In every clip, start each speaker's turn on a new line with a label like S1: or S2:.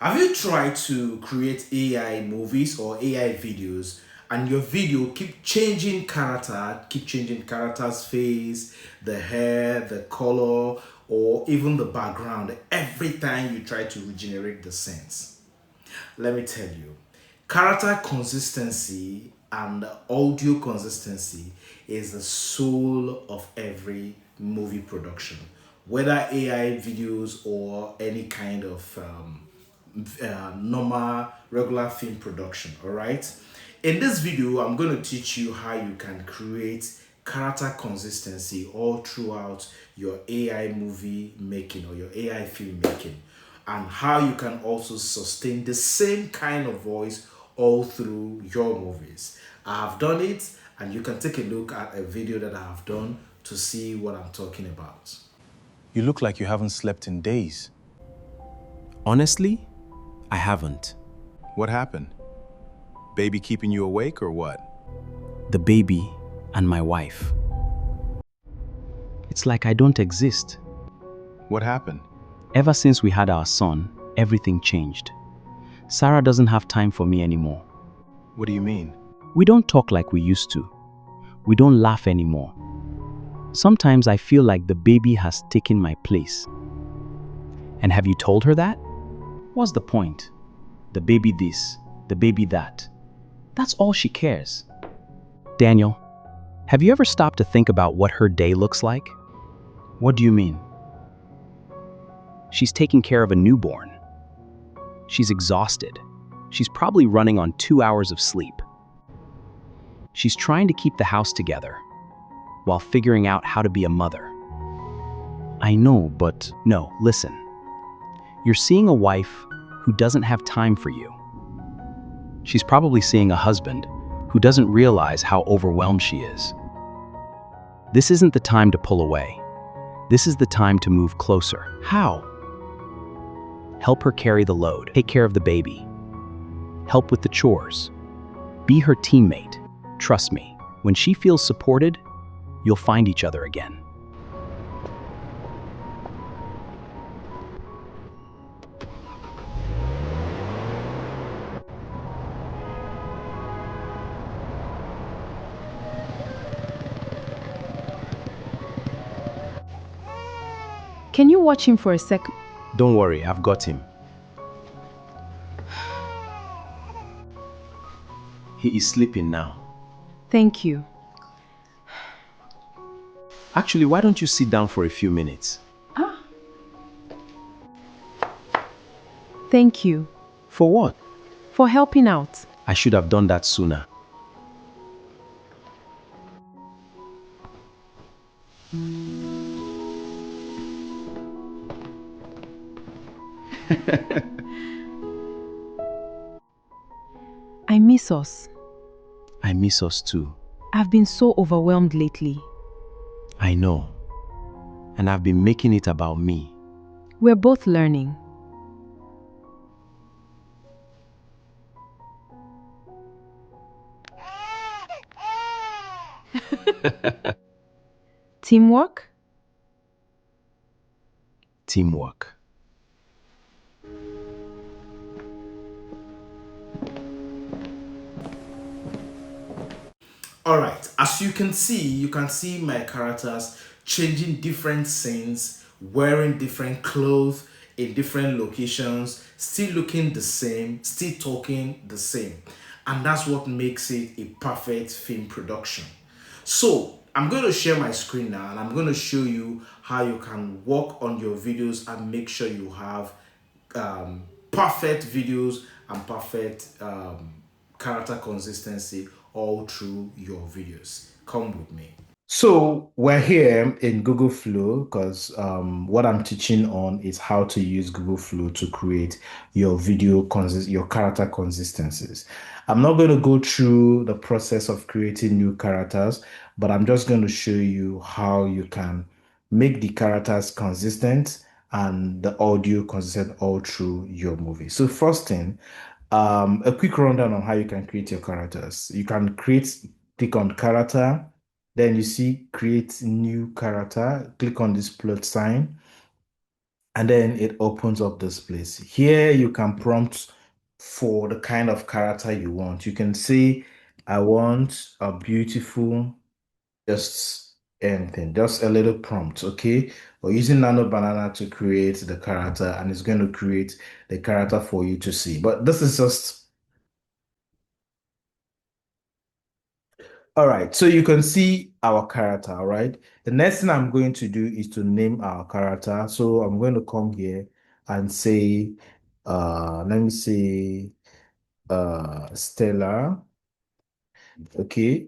S1: Have you tried to create AI movies or AI videos and your video keep changing character's face, the hair, the color, or even the background every time you try to regenerate the scenes? Let me tell you, character consistency and audio consistency is the soul of every movie production, whether AI videos or any kind of normal regular film production. All right, in this video I'm going to teach you how you can create character consistency all throughout your AI movie making or your AI film making, and how you can also sustain the same kind of voice all through your movies. I have done it, and you can take a look at a video that I have done to see what I'm talking about.
S2: You look like you haven't slept in days.
S3: Honestly, I haven't.
S2: What happened? Baby keeping you awake or what?
S3: The baby and my wife. It's like I don't exist.
S2: What happened?
S3: Ever since we had our son, everything changed. Sarah doesn't have time for me anymore.
S2: What do you mean?
S3: We don't talk like we used to. We don't laugh anymore. Sometimes I feel like the baby has taken my place. And have you told her that? What's the point? The baby this, the baby that. That's all she cares. Daniel, have you ever stopped to think about what her day looks like? What do you mean? She's taking care of a newborn. She's exhausted. She's probably running on 2 hours of sleep. She's trying to keep the house together while figuring out how to be a mother. I know, but no, listen. You're seeing a wife who doesn't have time for you. She's probably seeing a husband who doesn't realize how overwhelmed she is. This isn't the time to pull away. This is the time to move closer. How? Help her carry the load. Take care of the baby. Help with the chores. Be her teammate. Trust me, when she feels supported, you'll find each other again.
S4: Can you watch him for a sec?
S3: Don't worry, I've got him. He is sleeping now.
S4: Thank you.
S3: Actually, why don't you sit down for a few minutes?
S4: Thank you
S3: For what?
S4: for helping out.
S3: I should have done that sooner.
S4: I miss us.
S3: I miss us too.
S4: I've been so overwhelmed lately.
S3: I know. And I've been making it about me.
S4: We're both learning. Teamwork?
S3: Teamwork.
S1: All right, as you can see my characters changing different scenes, wearing different clothes in different locations, still looking the same, still talking the same. And that's what makes it a perfect film production. So I'm going to share my screen now, and I'm going to show you how you can work on your videos and make sure you have perfect videos and perfect character consistency all through your videos. Come with me. So we're here in Google Flow because what I'm teaching on is how to use Google Flow to create your your character consistencies. I'm not going to go through the process of creating new characters, but I'm just going to show you how you can make the characters consistent and the audio consistent all through your movie. So first thing, a quick rundown on how you can create your characters. You can click on character, then you see create new character, click on this plus sign. and then it opens up this place. Here you can prompt for the kind of character you want. You can say, I want a beautiful, just anything, just a little prompt, okay? Or using Nano Banana to create the character, and it's going to create the character for you to see. But this is just all right. So you can see our character, all right? The next thing I'm going to do is to name our character. So I'm going to come here and say, let me say, Stella, okay?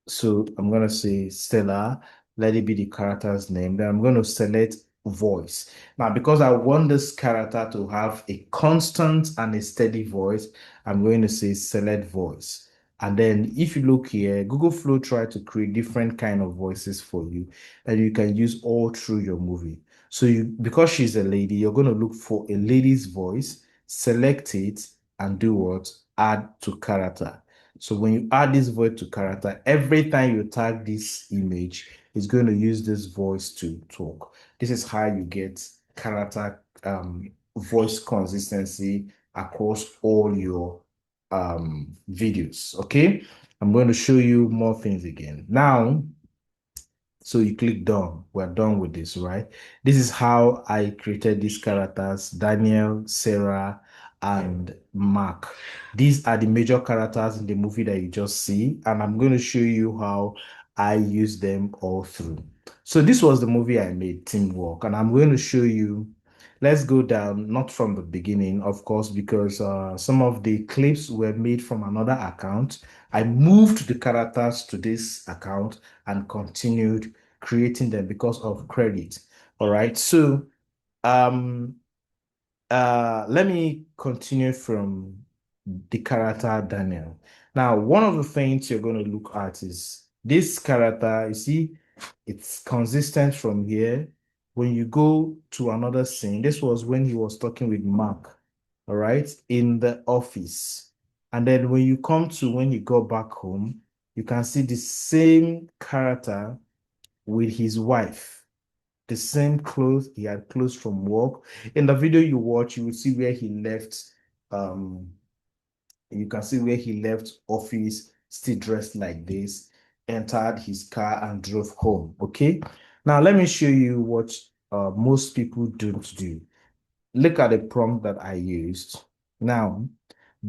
S1: So I'm going to say Stella, let it be the character's name. Then I'm going to select voice. Now, because I want this character to have a constant and a steady voice, I'm going to say select voice. And then if you look here, Google Flow try to create different kind of voices for you that you can use all through your movie. So because she's a lady, you're going to look for a lady's voice, select it, and do what? Add to character. So when you add this voice to character, every time you tag this image, it's going to use this voice to talk. This is how you get character voice consistency across all your videos. Okay, I'm going to show you more things again. Now, so you click done. We're done with this, right? This is how I created these characters, Daniel, Sarah, and Mark. These are the major characters in the movie that you just see, and I'm going to show you how I use them all through. So this was the movie I made, Teamwork, and I'm going to show you. Let's go down, not from the beginning, of course, because some of the clips were made from another account. I moved the characters to this account and continued creating them because of credit. All right. So um let me continue from the character Daniel. Now, one of the things you're going to look at is this character. You see, it's consistent from here. When you go to another scene, this was when he was talking with Mark, all right, in the office. And then when you come to when you go back home, you can see the same character with his wife, the same clothes he had clothes from work. In the video you watch, you will see where he left. You can see where he left office, still dressed like this, entered his car and drove home. Okay. Now let me show you what most people don't do. Look at the prompt that I used. Now,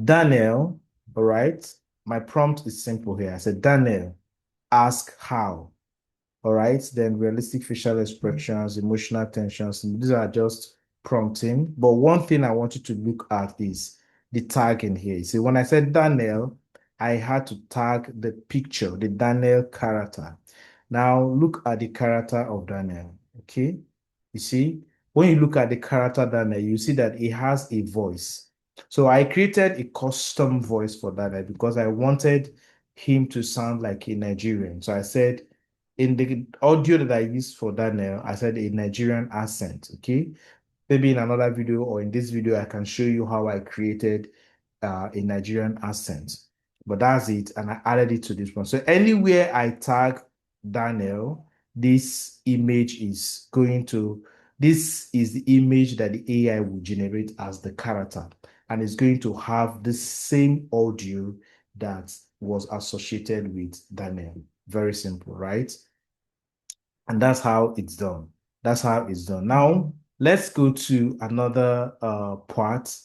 S1: Daniel, all right. My prompt is simple here. I said, Daniel, ask how. All right, then realistic facial expressions, emotional tensions. These are just prompting. But one thing I want you to look at is the tag in here. See, when I said Daniel, I had to tag the picture, the Daniel character. Now look at the character of Daniel. Okay, you see, when you look at the character Daniel, you see that he has a voice. So I created a custom voice for Daniel because I wanted him to sound like a Nigerian. So I said, in the audio that I used for Daniel, I said a Nigerian accent. Okay. Maybe in another video or in this video, I can show you how I created a Nigerian accent. But that's it. And I added it to this one. So anywhere I tag Daniel, this image is going to, this is the image that the AI will generate as the character. And it's going to have the same audio that was associated with Daniel. Very simple, right? And that's how it's done. That's how it's done. Now, let's go to another part,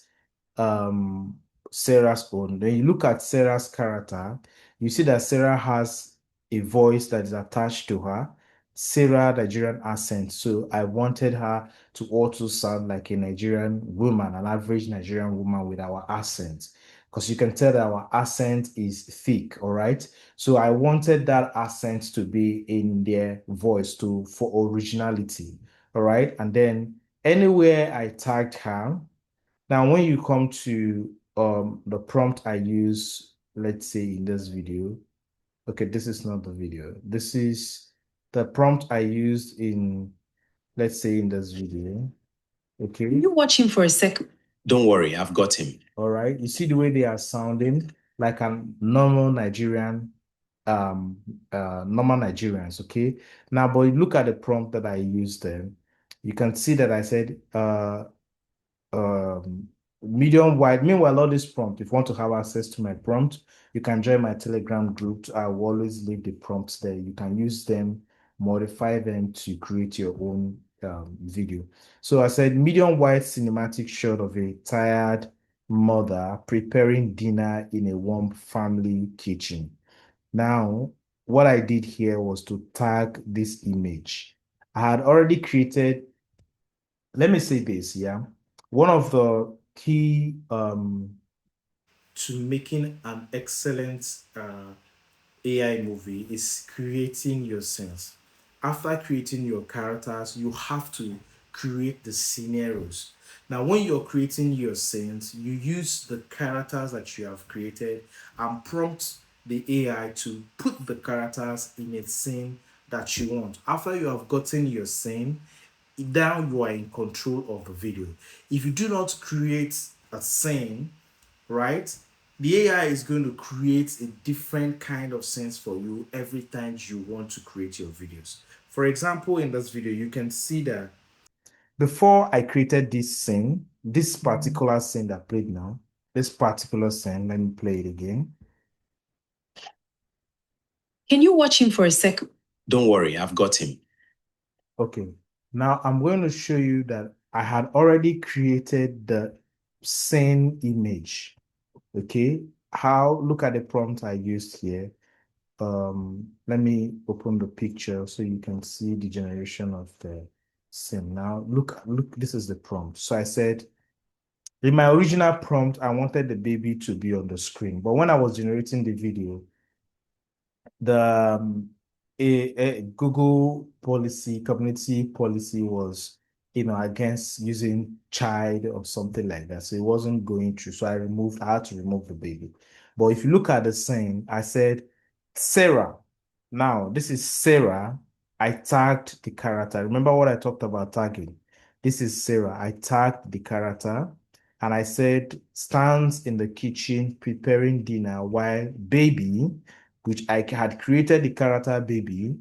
S1: um, Sarah's own. When you look at Sarah's character, you see that Sarah has a voice that is attached to her. Sarah, Nigerian accent. So I wanted her to also sound like a Nigerian woman, an average Nigerian woman with our accent. Because you can tell that our accent is thick, all right? So I wanted that accent to be in their voice for originality. All right. And then anywhere I tagged her. Now, when you come to the prompt I use, let's say in this video. Okay, this is not the video. This is the prompt I used in, let's say in this video. Okay.
S5: You watch him for a sec. Don't worry, I've got him.
S1: All right. You see the way they are sounding like a normal Nigerian, normal Nigerians. Okay. Now, but you look at the prompt that I used there. You can see that I said um, medium wide. Meanwhile, all this prompt, if you want to have access to my prompt, you can join my Telegram group. I will always leave the prompts there. You can use them, modify them to create your own video. So I said medium wide cinematic shot of a tired mother preparing dinner in a warm family kitchen. Now, what I did here was to tag this image. I had already created, let me say this, yeah. One of the key to making an excellent AI movie is creating your scenes. After creating your characters, you have to create the scenarios. Now, when you're creating your scenes, you use the characters that you have created and prompt the AI to put the characters in a scene that you want. After you have gotten your scene, now you are in control of the video. If you do not create a scene, right, the AI is going to create a different kind of sense for you every time you want to create your videos. For example, in this video, you can see that before I created this scene, this particular scene that played now, this particular scene, let me play it again.
S5: Can you watch him for a sec? Don't worry, I've got him.
S1: Okay, now I'm going to show you that I had already created the scene image. Okay, look at the prompt I used here. Let me open the picture so you can see the generation of the scene. Now look, this is the prompt. So I said in my original prompt, I wanted the baby to be on the screen, but when I was generating the video, the a Google policy, community policy was, against using child or something like that. So it wasn't going through. So I had to remove the baby. But if you look at the scene, I said Sarah. Now this is Sarah. I tagged the character. Remember what I talked about tagging? This is Sarah. I tagged the character and I said stands in the kitchen preparing dinner while baby, which I had created the character baby,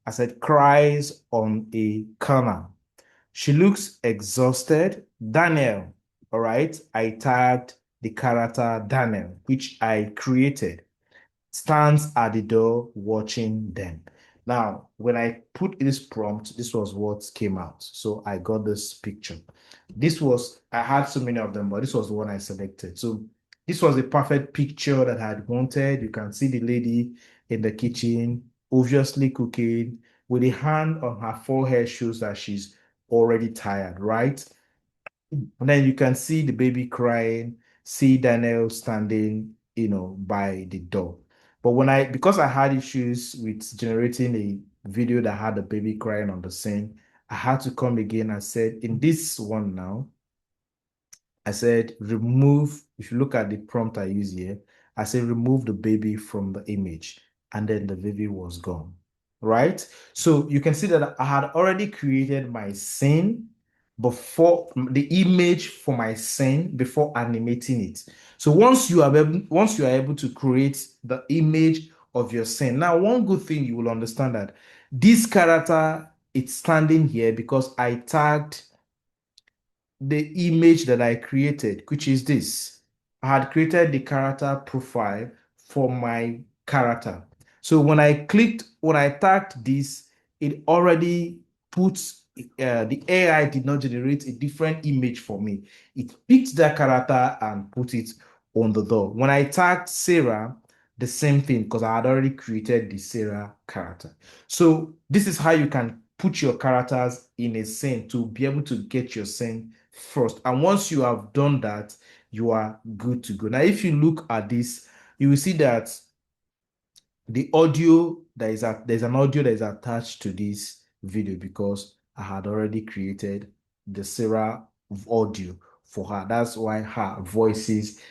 S1: I said cries on a corner. She looks exhausted. Daniel, all right, I tagged the character Daniel, which I created, stands at the door watching them. Now, when I put this prompt, this was what came out. So I got this picture. I had so many of them, but this was the one I selected. So this was the perfect picture that I had wanted. You can see the lady in the kitchen, obviously cooking, with a hand on her forehead shows that she's already tired, right? And then you can see the baby crying, see Daniel standing, by the door. But because I had issues with generating a video that had the baby crying on the scene, I had to come again and said, in this one now, I said, remove, if you look at the prompt I use here, I said, remove the baby from the image. And then the baby was gone, right? So you can see that I had already created my scene before the image for my scene before animating it. So once you are able to create the image of your scene, now one good thing you will understand that this character, it's standing here because I tagged the image that I created, which is this. I had created the character profile for my character. So when I tagged this, it already puts, the AI did not generate a different image for me. It picked that character and put it on the door. When I tagged Sarah, the same thing because I had already created the Sarah character. So this is how you can put your characters in a scene to be able to get your scene first. And once you have done that, you are good to go. Now, if you look at this, you will see that the audio there's an audio that is attached to this video because I had already created the Sarah audio for her. That's why her voice is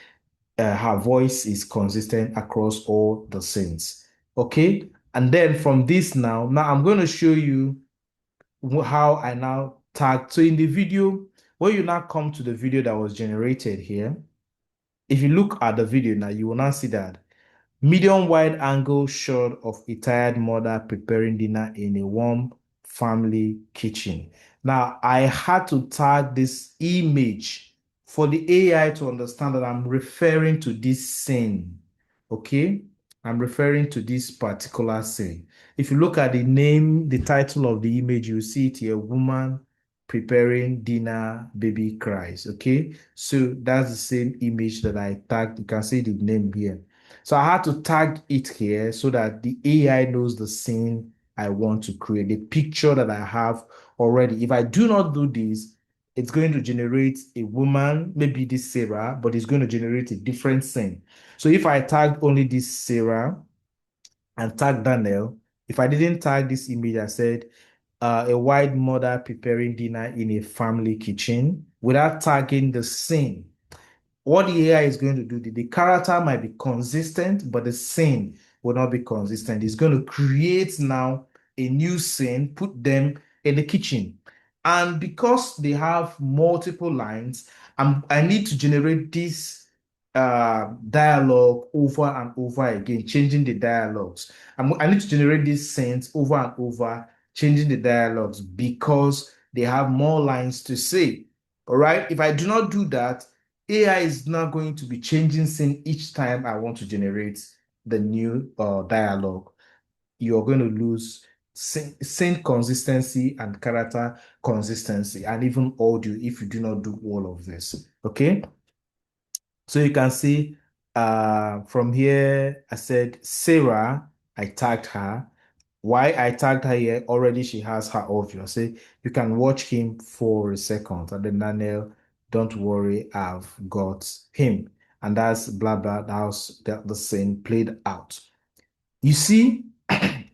S1: consistent across all the scenes. Okay, and then from this now I'm going to show you how I now tag. So in the video, when you now come to the video that was generated here, if you look at the video now, you will now see that medium wide angle shot of a tired mother preparing dinner in a warm family kitchen. Now, I had to tag this image for the AI to understand that I'm referring to this scene. Okay? I'm referring to this particular scene. If you look at the name, the title of the image, you see it here, woman preparing dinner, baby cries. Okay? So that's the same image that I tagged. You can see the name here. So I had to tag it here so that the AI knows the scene I want to create, the picture that I have already. If I do not do this, it's going to generate a woman, maybe this Sarah, but it's going to generate a different scene. So if I tag only this Sarah and tag Daniel, if I didn't tag this image, I said a white mother preparing dinner in a family kitchen without tagging the scene, what the AI is going to do, the character might be consistent, but the scene will not be consistent. It's going to create now a new scene, put them in the kitchen. And because they have multiple lines, I need to generate this dialogue over and over again, changing the dialogues. I need to generate these scenes over and over, changing the dialogues because they have more lines to say. All right. If I do not do that, AI is not going to be changing scene each time I want to generate the new dialogue. You're going to lose scene consistency and character consistency and even audio if you do not do all of this. Okay. So you can see from here, I said Sarah, I tagged her. Why I tagged her here, already she has her audio. Say you can watch him for a second. And then Daniel, don't worry, I've got him. And that's blah blah. That's the scene played out. You see,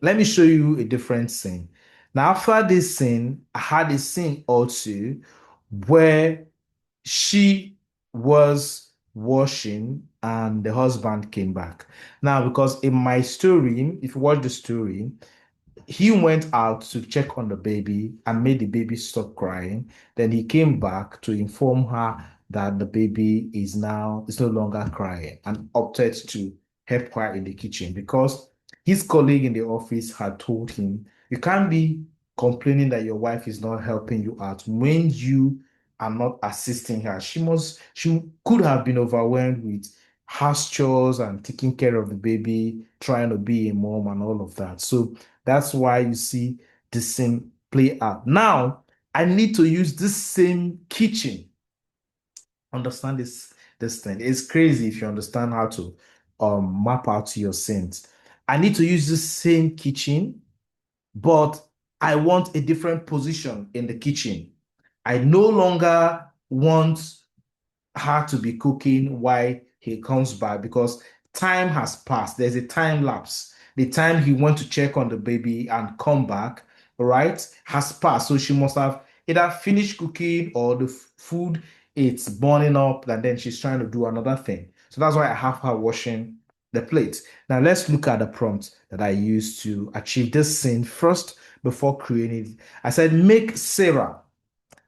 S1: let me show you a different scene. Now, after this scene, I had a scene also where she was washing and the husband came back. Now, because in my story, if you watch the story, he went out to check on the baby and made the baby stop crying. Then he came back to inform her that the baby is no longer crying and opted to help her in the kitchen because his colleague in the office had told him, you can't be complaining that your wife is not helping you out when you are not assisting her. She could have been overwhelmed with house chores and taking care of the baby, trying to be a mom and all of that. So that's why you see the same play out. Now, I need to use this same kitchen. Understand this thing. It's crazy if you understand how to map out your scenes. I need to use this same kitchen, but I want a different position in the kitchen. I no longer want her to be cooking while he comes back because time has passed. There's a time lapse. The time he went to check on the baby and come back, all right, has passed. So she must have either finished cooking or the food it's burning up, and then she's trying to do another thing. So that's why I have her washing the plate. Now let's look at the prompt that I used to achieve this scene first before creating it. I said, make Sarah.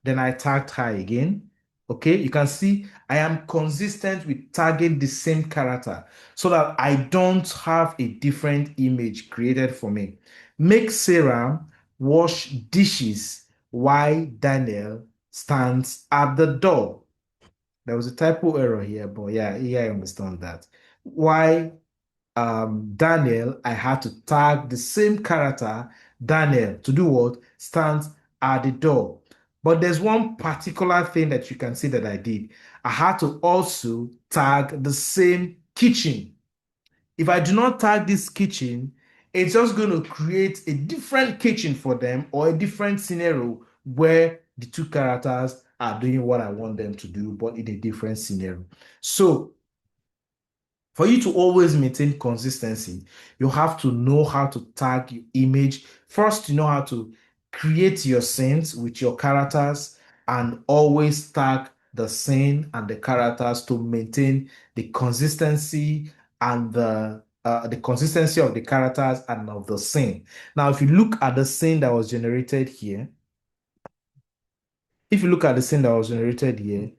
S1: Then I tagged her again. Okay, you can see I am consistent with tagging the same character so that I don't have a different image created for me. Make Sarah wash dishes while Daniel stands at the door. There was a typo error here, but yeah, I understand that. Why Daniel, I had to tag the same character, Daniel, to do what? Stands at the door. But there's one particular thing that you can see that I did. I had to also tag the same kitchen. If I do not tag this kitchen, it's just going to create a different kitchen for them or a different scenario where the two characters are doing what I want them to do, but in a different scenario. So for you to always maintain consistency, you have to know how to tag your image. First, you know how to create your scenes with your characters and always tag the scene and the characters to maintain the consistency and the consistency of the characters and of the scene. Now, if you look at the scene that was generated here, if you look at the scene that was generated here,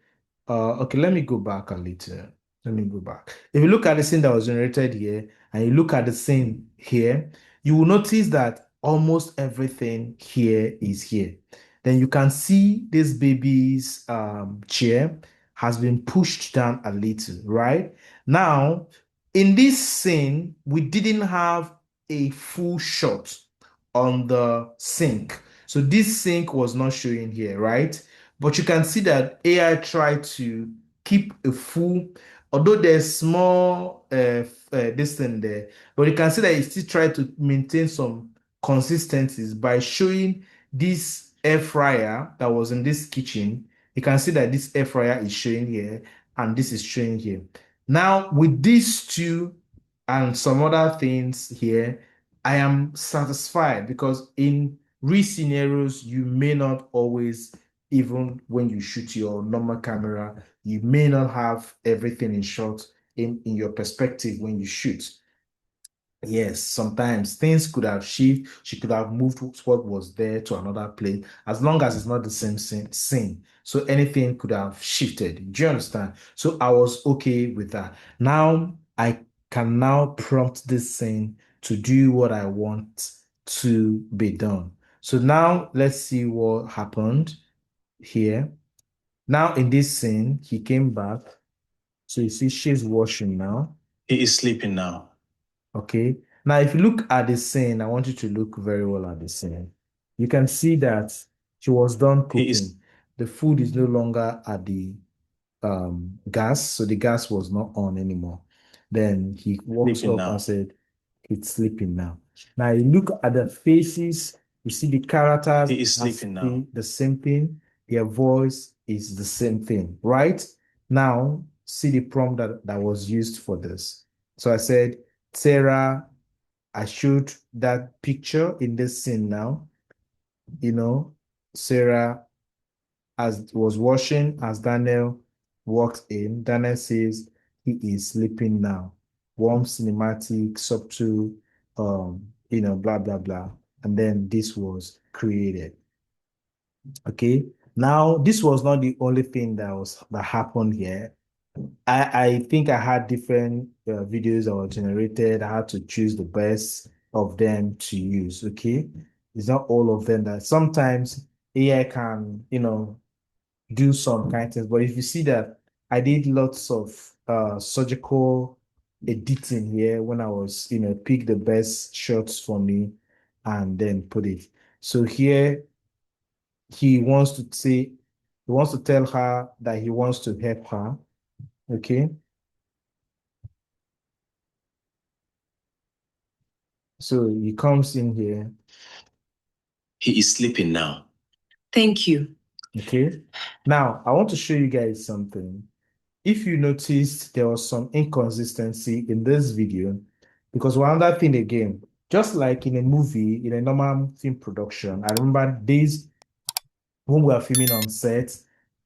S1: okay, let me go back a little. Let me go back. If you look at the scene that was generated here and you look at the scene here, you will notice that almost everything here is here. Then you can see this baby's chair has been pushed down a little, right? Now, in this scene, we didn't have a full shot on the sink. So this sink was not showing here, right? But you can see that AI tried to keep a full, although there's small this thing there, but you can see that it still tried to maintain some consistencies by showing this air fryer that was in this kitchen. You can see that this air fryer is showing here and this is showing here. Now, with these two and some other things here, I am satisfied because in real scenarios, you may not always, even when you shoot your normal camera, you may not have everything in shot in your perspective when you shoot. Yes, sometimes things could have shifted. She could have moved what was there to another place, as long as it's not the same scene. So anything could have shifted. Do you understand? So I was okay with that. Now I can now prompt this scene to do what I want to be done. So now let's see what happened here. Now in this scene, he came back. So you see she's washing now.
S5: He is sleeping now.
S1: Okay. Now, if you look at the scene, I want you to look very well at the scene. You can see that she was done
S5: He is
S1: cooking. The food is no longer at the gas, so the gas was not on anymore. Then he walks
S5: sleeping
S1: up
S5: now.
S1: and said, "It's sleeping now." Now, you look at the faces, you see the characters
S5: He is
S1: has
S5: sleeping now.
S1: the same thing, their voice is the same thing, right? Now, see the prompt that was used for this. So I said, Sarah, I showed that picture in this scene now. You know, Sarah as was washing as Daniel walks in. Daniel says he is sleeping now. Warm cinematic, subtle, blah blah blah. And then this was created. Okay. Now, this was not the only thing that happened here. I think I had different videos that were generated. I had to choose the best of them to use. Okay, it's not all of them that sometimes AI can, do some kind of things. But if you see that I did lots of surgical editing here when I was, pick the best shots for me and then put it. So here he wants to tell her that he wants to help her. Okay. So he comes in here.
S5: He is sleeping now. Thank you.
S1: Okay. Now, I want to show you guys something. If you noticed, there was some inconsistency in this video because one other thing again, just like in a movie, in a normal film production, I remember days when we are filming on set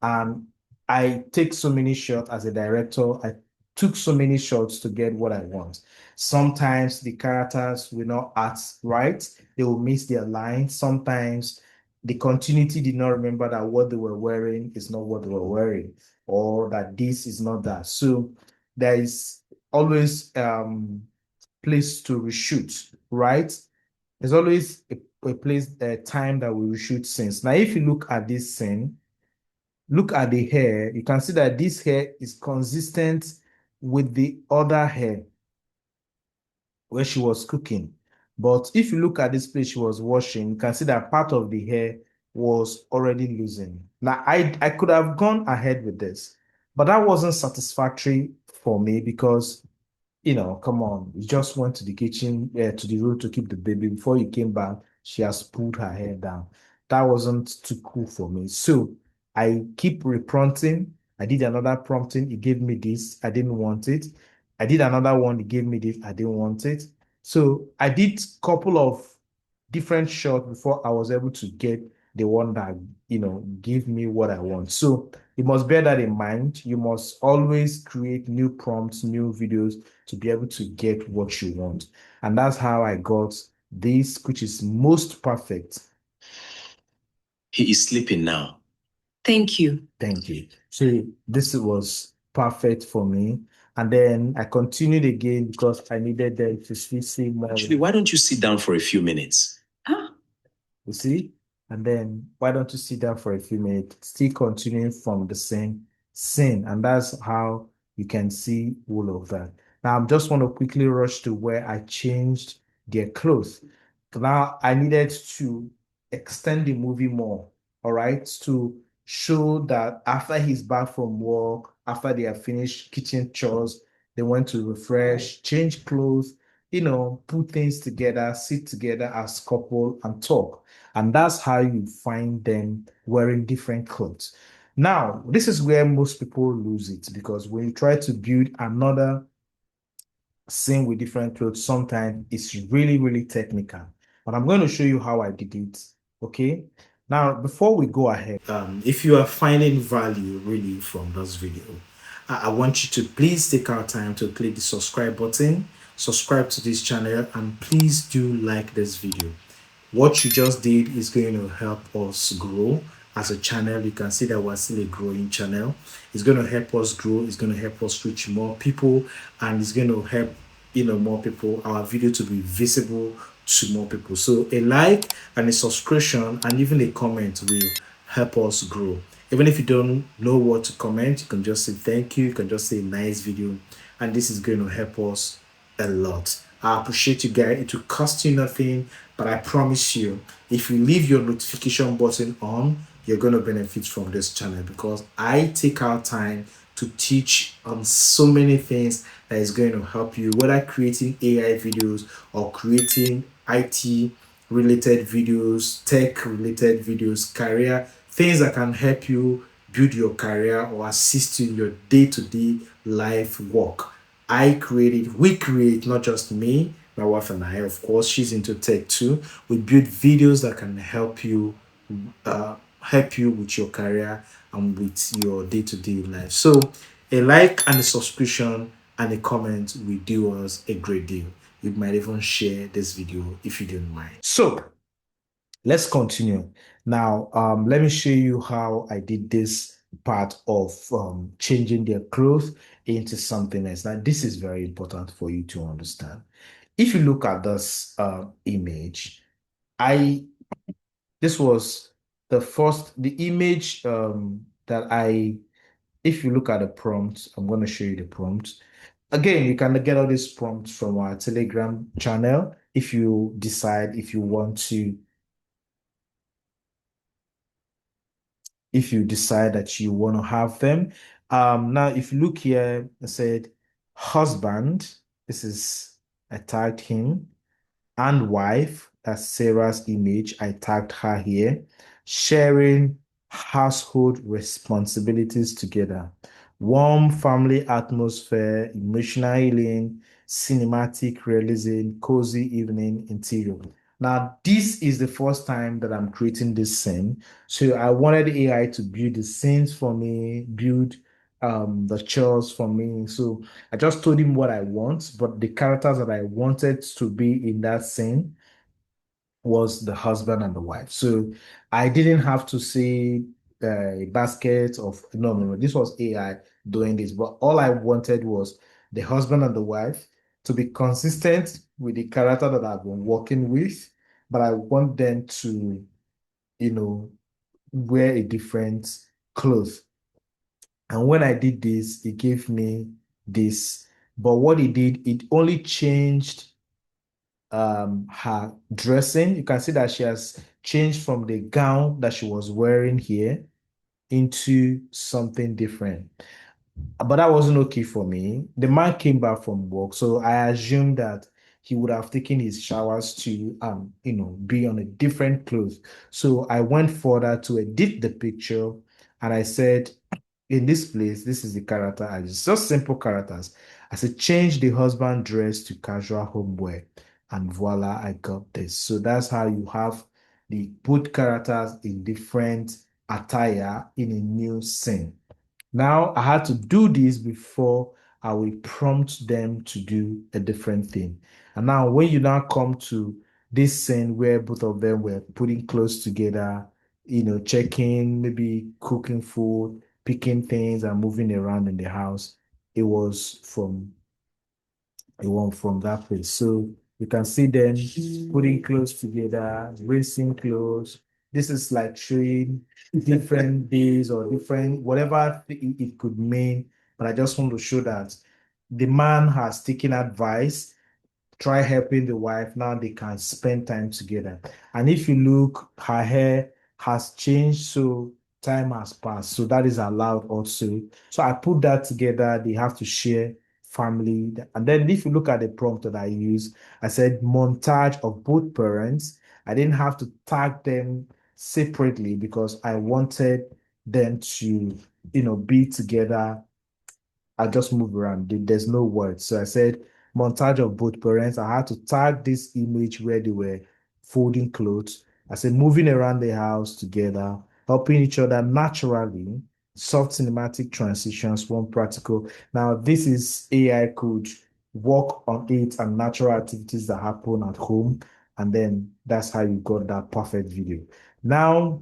S1: and I take so many shots as a director. I took so many shots to get what I want. Sometimes the characters will not act right. They will miss their lines. Sometimes the continuity did not remember that what they were wearing is not what they were wearing or that this is not that. So there is always place to reshoot, right? There's always a place, a time that we reshoot scenes. Now, if you look at this scene, look at the hair, you can see that this hair is consistent with the other hair where she was cooking. But if you look at this place she was washing, you can see that part of the hair was already losing. Now, I could have gone ahead with this, but that wasn't satisfactory for me because come on. You just went to the kitchen, to the room to keep the baby. Before you came back, she has pulled her hair down. That wasn't too cool for me. So I keep reprompting. I did another prompting. It gave me this. I didn't want it. I did another one. It gave me this. I didn't want it. So I did a couple of different shots before I was able to get the one that, give me what I want. So you must bear that in mind. You must always create new prompts, new videos to be able to get what you want. And that's how I got this, which is most perfect.
S5: He is sleeping now. Thank you.
S1: Thank you. So this was perfect for me. And then I continued again because I needed them to see more.
S5: Actually, why don't you sit down for a few minutes?
S1: You see? And then why don't you sit down for a few minutes, still continuing from the same scene? And that's how you can see all of that. Now, I just want to quickly rush to where I changed their clothes. Now, I needed to extend the movie more, all right, to show that after he's back from work, after they have finished kitchen chores, they went to refresh, change clothes, put things together, sit together as couple and talk. And that's how you find them wearing different clothes. Now, this is where most people lose it because when you try to build another scene with different clothes, sometimes it's really, really technical. But I'm going to show you how I did it. Okay. Now, before we go ahead, if you are finding value really from this video, I want you to please take our time to click the subscribe button, subscribe to this channel, and please do like this video. What you just did is going to help us grow as a channel. You can see that we're still a growing channel. It's going to help us grow. It's going to help us reach more people, and it's going to help more people, our video to be visible to more people. So a like and a subscription and even a comment will help us grow. Even if you don't know what to comment, you can just say thank you. You can just say nice video, and this is going to help us a lot. I appreciate you guys. It will cost you nothing, but I promise you, if you leave your notification button on, you're going to benefit from this channel because I take our time to teach on so many things that is going to help you, whether creating AI videos or creating IT related videos, tech related videos, career, things that can help you build your career or assist you in your day-to-day life work. We create, not just me, my wife and I, of course, she's into tech too. We build videos that can help you with your career and with your day-to-day life. So a like and a subscription and a comment will do us a great deal. You might even share this video if you don't mind. So let's continue. Now, let me show you how I did this part of changing their clothes into something else. Now, this is very important for you to understand. If you look at this image, I this was the image that if you look at the prompt, I'm going to show you the prompt. Again, you can get all these prompts from our Telegram channel if you decide if you decide that you want to have them. Now, if you look here, I said husband. This is, I tagged him, and wife. That's Sarah's image. I tagged her here. Sharing household responsibilities together. Warm family atmosphere, emotional healing, cinematic realism, cozy evening interior. Now, this is the first time that I'm creating this scene. So I wanted AI to build the scenes for me, build the chores for me. So I just told him what I want, but the characters that I wanted to be in that scene was the husband and the wife. So I didn't have to say a basket of no, no, no. This was AI doing this, but all I wanted was the husband and the wife to be consistent with the character that I've been working with, but I want them to, you know, wear a different clothes. And when I did this, it gave me this. But what it did, it only changed her dressing. You can see that she has changed from the gown that she was wearing here into something different. But that wasn't okay for me. The man came back from work, so I assumed that he would have taken his showers to be on a different clothes. So I went further to edit the picture and I said, in this place, this is the character. I just simple characters. I said, change the husband dress to casual homeware, and voila, I got this. So that's how you have the put characters in different attire in a new scene. Now I had to do this before I will prompt them to do a different thing. And now when you now come to this scene where both of them were putting clothes together, checking, maybe cooking food, picking things and moving around in the house, it was from that place. So you can see them putting clothes together, rinsing clothes, This is like showing different days or different whatever it could mean. But I just want to show that the man has taken advice, try helping the wife. Now they can spend time together. And if you look, her hair has changed, so time has passed. So that is allowed also. So I put that together. They have to share family. And then if you look at the prompt that I use, I said montage of both parents. I didn't have to tag them separately because I wanted them to, be together. I just move around. There's no words. So I said montage of both parents. I had to tag this image where they were folding clothes. I said moving around the house together, helping each other naturally, soft cinematic transitions, one practical. Now, this is AI could work on it and natural activities that happen at home. And then that's how you got that perfect video. Now,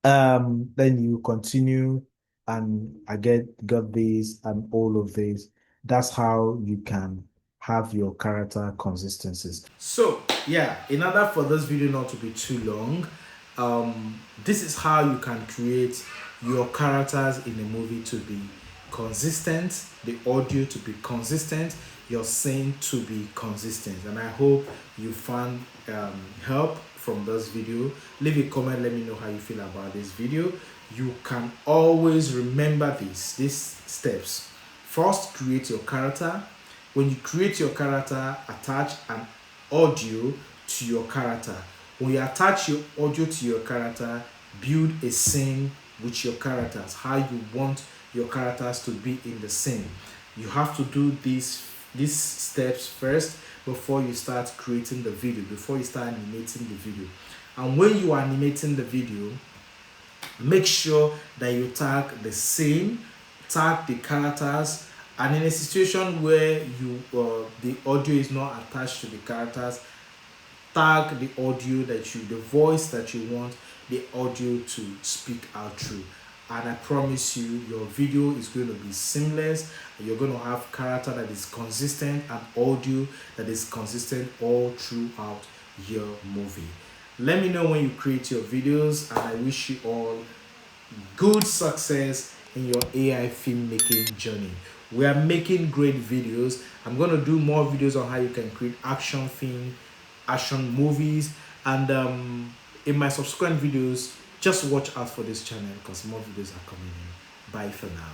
S1: then you continue and I got this and all of this. That's how you can have your character consistencies. So yeah, in order for this video not to be too long, this is how you can create your characters in a movie to be consistent, the audio to be consistent, your scene to be consistent. And I hope you found help from this video. Leave a comment, let me know how you feel about this video. You can always remember these steps. First, create your character. When you create your character, attach an audio to your character. When you attach your audio to your character, build a scene with your characters, how you want your characters to be in the scene. You have to do these steps first before you start creating the video, before you start animating the video. And when you are animating the video, make sure that you tag the scene, tag the characters, and in a situation where the audio is not attached to the characters, tag the audio the voice that you want the audio to speak out through. And I promise you, your video is going to be seamless. You're going to have character that is consistent and audio that is consistent all throughout your movie. Let me know when you create your videos, and I wish you all good success in your AI filmmaking journey. We are making great videos. I'm going to do more videos on how you can create action movies, and in my subsequent videos, just watch out for this channel because more videos are coming in. Bye for now.